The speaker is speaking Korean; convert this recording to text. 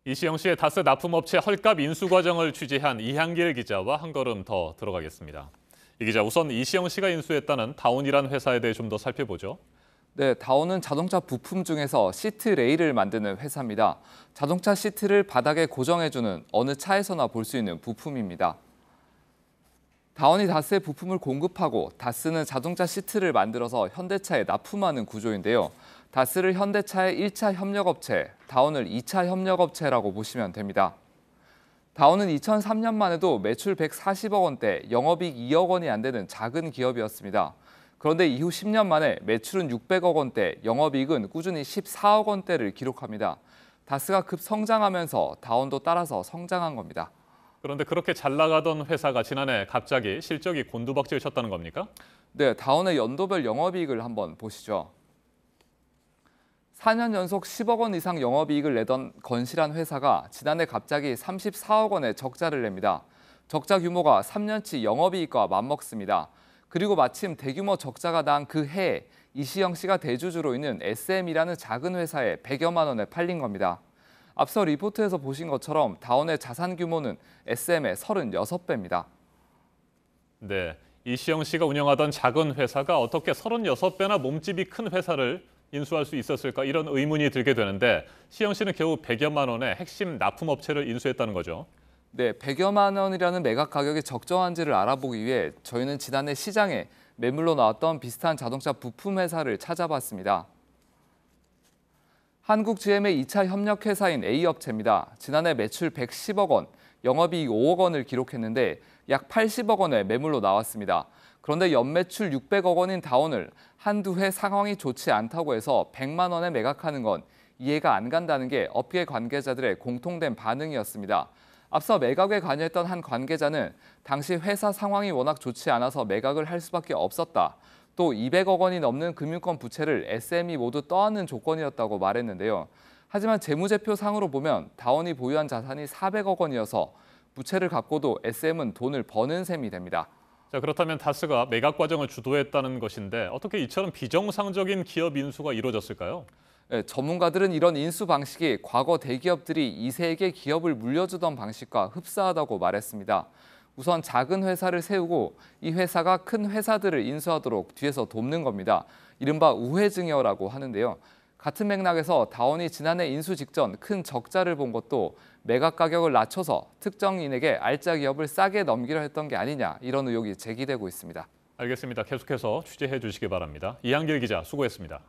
이시영 씨의 다스 납품업체 헐값 인수 과정을 취재한 이한길 기자와 한 걸음 더 들어가겠습니다. 이 기자, 우선 이시영 씨가 인수했다는 다온이란 회사에 대해 좀 더 살펴보죠. 네, 다온은 자동차 부품 중에서 시트 레일을 만드는 회사입니다. 자동차 시트를 바닥에 고정해주는 어느 차에서나 볼 수 있는 부품입니다. 다온이 다스에 부품을 공급하고 다스는 자동차 시트를 만들어서 현대차에 납품하는 구조인데요. 다스를 현대차의 1차 협력업체, 다온을 2차 협력업체라고 보시면 됩니다. 다온은 2003년만 해도 매출 140억 원대, 영업이익 2억 원이 안 되는 작은 기업이었습니다. 그런데 이후 10년 만에 매출은 600억 원대, 영업이익은 꾸준히 14억 원대를 기록합니다. 다스가 급성장하면서 다온도 따라서 성장한 겁니다. 그런데 그렇게 잘 나가던 회사가 지난해 갑자기 실적이 곤두박질 쳤다는 겁니까? 네, 다온의 연도별 영업이익을 한번 보시죠. 4년 연속 10억 원 이상 영업이익을 내던 건실한 회사가 지난해 갑자기 34억 원의 적자를 냅니다. 적자 규모가 3년치 영업이익과 맞먹습니다. 그리고 마침 대규모 적자가 난 그 해에 이시영 씨가 대주주로 있는 SM이라는 작은 회사에 100여만 원에 팔린 겁니다. 앞서 리포트에서 보신 것처럼 다온의 자산 규모는 SM의 36배입니다. 네, 이시영 씨가 운영하던 작은 회사가 어떻게 36배나 몸집이 큰 회사를 인수할 수 있었을까, 이런 의문이 들게 되는데, 시영 씨는 겨우 100여만 원의 핵심 납품업체를 인수했다는 거죠. 네, 100여만 원이라는 매각 가격이 적정한지를 알아보기 위해 저희는 지난해 시장에 매물로 나왔던 비슷한 자동차 부품 회사를 찾아봤습니다. 한국 GM의 2차 협력 회사인 A업체입니다. 지난해 매출 110억 원, 영업이익 5억 원을 기록했는데 약 80억 원의 매물로 나왔습니다. 그런데 연매출 600억 원인 다온을 한두 해 상황이 좋지 않다고 해서 100만 원에 매각하는 건 이해가 안 간다는 게 업계 관계자들의 공통된 반응이었습니다. 앞서 매각에 관여했던 한 관계자는 당시 회사 상황이 워낙 좋지 않아서 매각을 할 수밖에 없었다. 또 200억 원이 넘는 금융권 부채를 SM이 모두 떠안는 조건이었다고 말했는데요. 하지만 재무제표상으로 보면 다온이 보유한 자산이 400억 원이어서 부채를 갚고도 SM은 돈을 버는 셈이 됩니다. 자, 그렇다면 다스가 매각 과정을 주도했다는 것인데 어떻게 이처럼 비정상적인 기업 인수가 이루어졌을까요? 네, 전문가들은 이런 인수 방식이 과거 대기업들이 2세에게 기업을 물려주던 방식과 흡사하다고 말했습니다. 우선 작은 회사를 세우고 이 회사가 큰 회사들을 인수하도록 뒤에서 돕는 겁니다. 이른바 우회증여라고 하는데요. 같은 맥락에서 다온이 지난해 인수 직전 큰 적자를 본 것도 매각 가격을 낮춰서 특정인에게 알짜 기업을 싸게 넘기려 했던 게 아니냐, 이런 의혹이 제기되고 있습니다. 알겠습니다. 계속해서 취재해 주시기 바랍니다. 이한길 기자, 수고했습니다.